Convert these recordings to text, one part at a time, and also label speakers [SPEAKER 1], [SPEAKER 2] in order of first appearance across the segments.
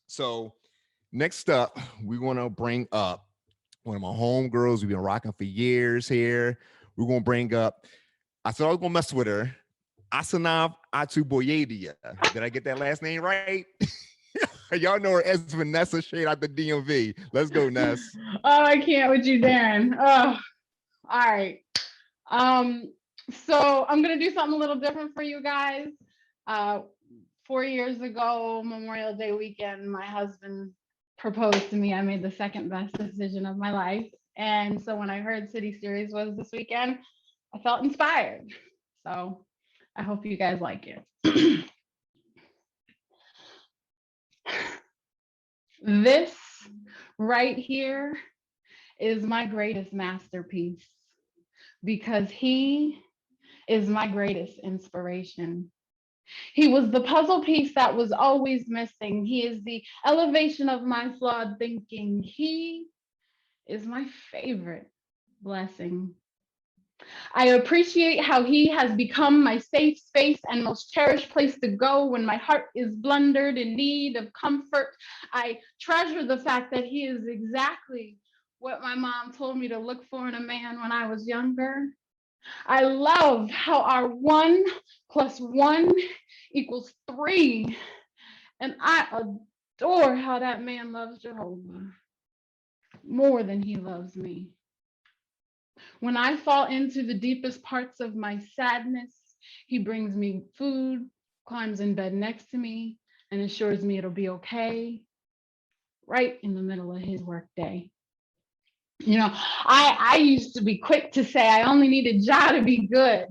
[SPEAKER 1] So next up, we're gonna bring up one of my homegirls we've been rocking for years here. We're gonna bring up. I said I was gonna mess with her. Asanav Atuboyedia. Did I get that last name right? Y'all know her as Vanessa straight out the DMV. Let's go, Ness.
[SPEAKER 2] Oh, I can't with you, Darren. Oh, all right. So I'm gonna do something a little different for you guys. Uh, 4 years ago, Memorial Day weekend, my husband proposed to me. I made the second best decision of my life. And so when I heard CitySeries was this weekend, I felt inspired. So I hope you guys like it. This right here is my greatest masterpiece because he is my greatest inspiration. He was the puzzle piece that was always missing. He is the elevation of my flawed thinking. He is my favorite blessing. I appreciate how he has become my safe space and most cherished place to go when my heart is blundered in need of comfort. I treasure the fact that he is exactly what my mom told me to look for in a man when I was younger. I love how our 1 + 1 = 3. And I adore how that man loves Jehovah more than he loves me. When I fall into the deepest parts of my sadness, he brings me food, climbs in bed next to me, and assures me it'll be okay right in the middle of his workday. You know, I used to be quick to say I only needed Jah to be good.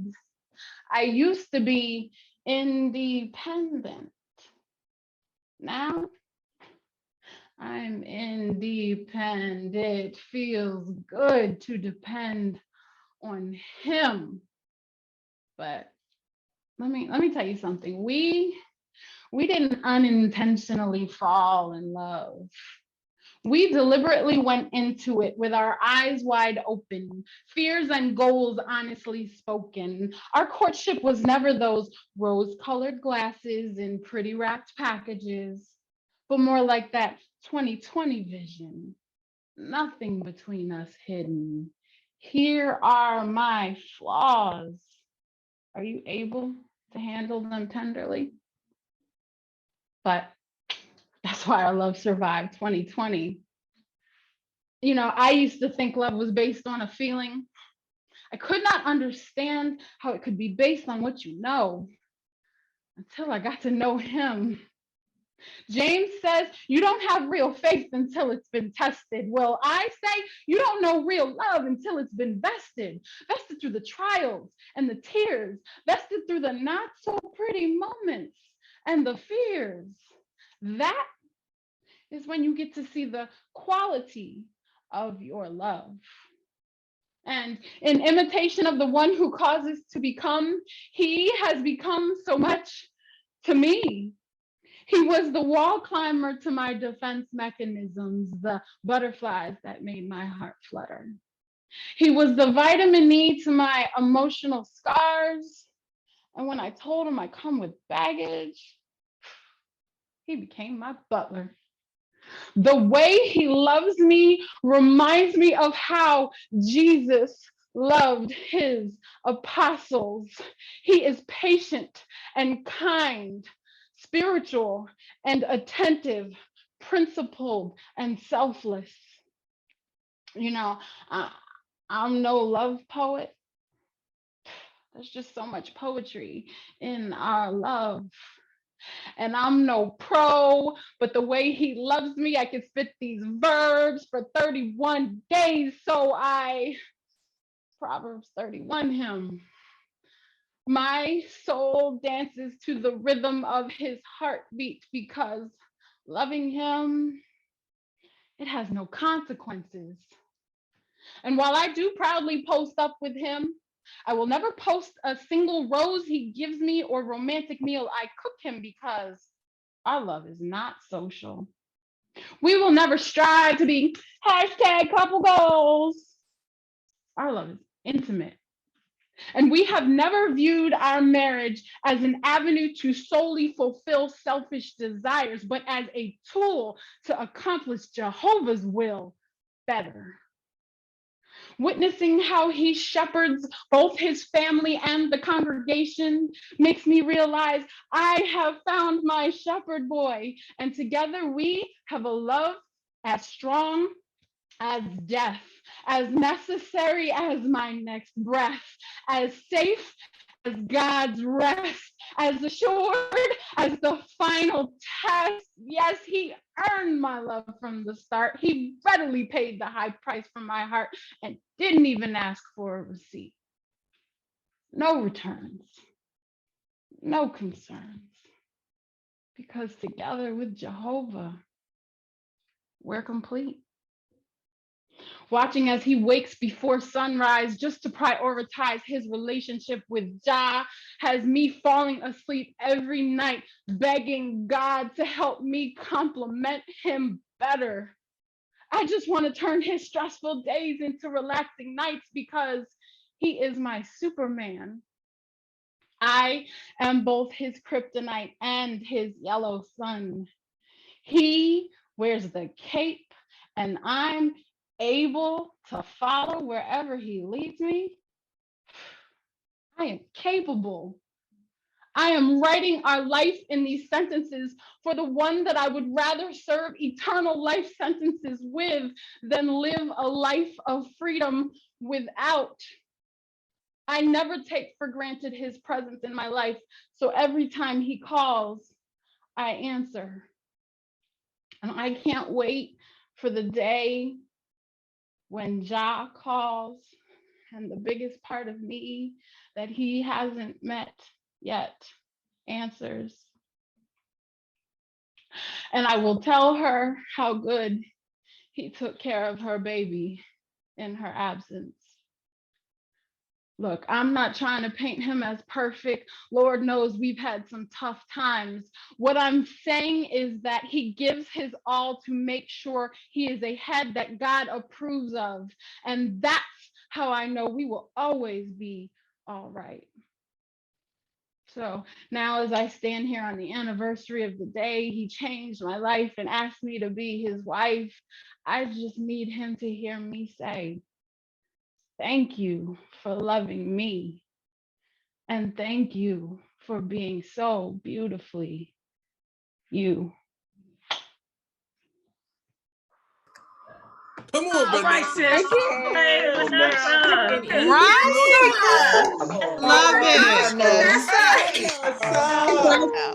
[SPEAKER 2] I used to be independent. Now I'm independent. It feels good to depend on him. But let me tell you something. We didn't unintentionally fall in love. We deliberately went into it with our eyes wide open, fears and goals honestly spoken. Our courtship was never those rose-colored glasses in pretty wrapped packages, but more like that 2020 vision. Nothing between us hidden. Here are my flaws. Are you able to handle them tenderly? But that's why our love survived 2020. You know, I used to think love was based on a feeling. I could not understand how it could be based on what you know until I got to know him. James says you don't have real faith until it's been tested. Well, I say you don't know real love until it's been vested through the trials and the tears, vested through the not so pretty moments and the fears. That is when you get to see the quality of your love. And in imitation of the one who causes to become, he has become so much to me. He was the wall climber to my defense mechanisms, the butterflies that made my heart flutter. He was the vitamin E to my emotional scars. And when I told him I come with baggage, he became my butler. The way he loves me reminds me of how Jesus loved his apostles. He is patient and kind, spiritual and attentive, principled and selfless. You know, I'm no love poet. There's just so much poetry in our love. And I'm no pro, but the way he loves me, I can spit these verbs for 31 days. So I, Proverbs 31 him. My soul dances to the rhythm of his heartbeat because loving him, it has no consequences. And while I do proudly post up with him, I will never post a single rose he gives me or romantic meal I cook him because our love is not social. We will never strive to be hashtag couple goals. Our love is intimate. And we have never viewed our marriage as an avenue to solely fulfill selfish desires, but as a tool to accomplish Jehovah's will better. Witnessing how he shepherds both his family and the congregation makes me realize I have found my shepherd boy, and together we have a love as strong as death, as necessary as my next breath, as safe as God's rest, as assured as the final test. Yes, he earned my love from the start. He readily paid the high price for my heart and didn't even ask for a receipt. No returns, no concerns, because together with Jehovah, we're complete. Watching as he wakes before sunrise just to prioritize his relationship with Jah has me falling asleep every night, begging God to help me compliment him better. I just want to turn his stressful days into relaxing nights because he is my Superman. I am both his kryptonite and his yellow sun. He wears the cape, and I'm able to follow wherever he leads me. I am capable. I am writing our life in these sentences for the one that I would rather serve eternal life sentences with than live a life of freedom without. I never take for granted his presence in my life, so every time he calls, I answer. And I can't wait for the day when Jah calls and the biggest part of me that he hasn't met yet answers. And I will tell her how good he took care of her baby in her absence. Look, I'm not trying to paint him as perfect. Lord knows we've had some tough times. What I'm saying is that he gives his all to make sure he is a head that God approves of. And that's how I know we will always be all right. So now, as I stand here on the anniversary of the day he changed my life and asked me to be his wife, I just need him to hear me say, thank you for loving me. And thank you for being so beautifully you.
[SPEAKER 3] Come on,
[SPEAKER 4] All right, sis.
[SPEAKER 3] Vanessa.
[SPEAKER 4] Hey, Vanessa.
[SPEAKER 5] Right? Love it.
[SPEAKER 4] Vanessa.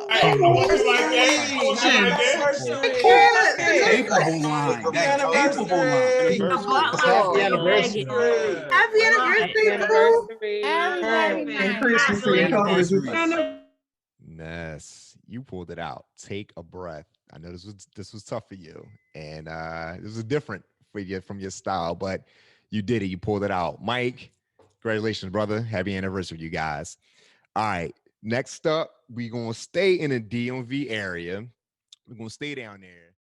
[SPEAKER 3] Hey, I want you like that. I want you like that.
[SPEAKER 6] Capable line. That capable line.
[SPEAKER 4] Happy anniversary.
[SPEAKER 5] Happy anniversary, boo.
[SPEAKER 2] Everybody
[SPEAKER 4] Congratulations.
[SPEAKER 1] Ness, you pulled it out. Take a breath. I know this was tough for you, and this was different for you from your style, but you did it. You pulled it out. Mike, congratulations, brother. Happy anniversary, you guys. All right. Next up, we're gonna stay in the DMV area. We're gonna stay down there.